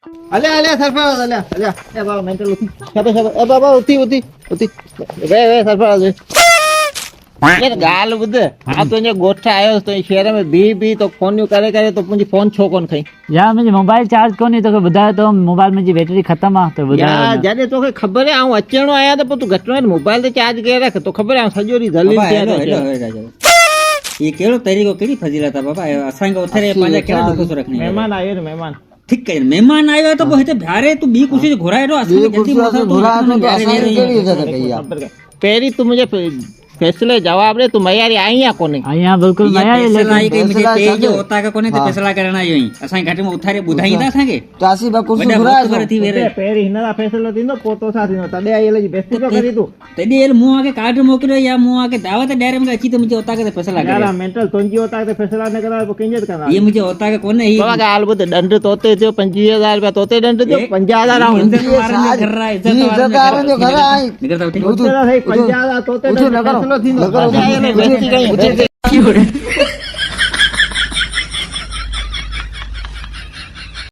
અલે સરફરાજ અલે એ બાબા મેન્ટલ ઉઠી એ બાબા ઉઠી વે સરફરાજ ये गाल बुध हाँ तो ये गोठा आयो तो शहर में भी तो फोन यू करे तो मुझे फोन छो कौन खाई यार मुझे मोबाइल चार्ज कोनी तो बताया तो मोबाइल में जी बैटरी खत्म है तो यार जाने तो खबर है आऊं अचेणो आया तो तू घटनो मोबाइल तो चार्ज करे रख तो खबर है सजोरी जल्दी ये केड़ो तरीको केड़ी फजीलत है बाबा असा के उथरे पांजा केड़ा दुखो सो रखने मेहमान आए रे मेहमान ठीक है मेहमान आयो तो बहुत भारे तू बी कुछ घोराए रो असली जल्दी पेरी तू मुझे फैसले जवाब दे तू मयारी आईया कोने आईया बिल्कुल मयारी लेकिन आई के मुझे पे जो होता का कोने तो फैसला करना आयो ही असा घाट में उथारे बुधाई दा थाके चासी बकुर सुराय थी वेरे पेरी हिनरा फैसलो दिनो पोतो साथी नो तडे आई ले बेस्ती तो करी तू तडे एल मु आके कार्ड मोकलो या मु आके दावत डायरे में अच्छी तो मुझे होता के फैसला कर यार मेंटल तोंजी होता के फैसला न करा तो किंजत करना ये मुझे होता के कोने ही तो का आलबत दंड तोते जो 25000 रुपया तोते दंड जो 50000 आऊं इज्जत मारने कर रहा है इज्जत मारने जो घर आई निकलता उठी 50000 तोते दंड फैसलो थी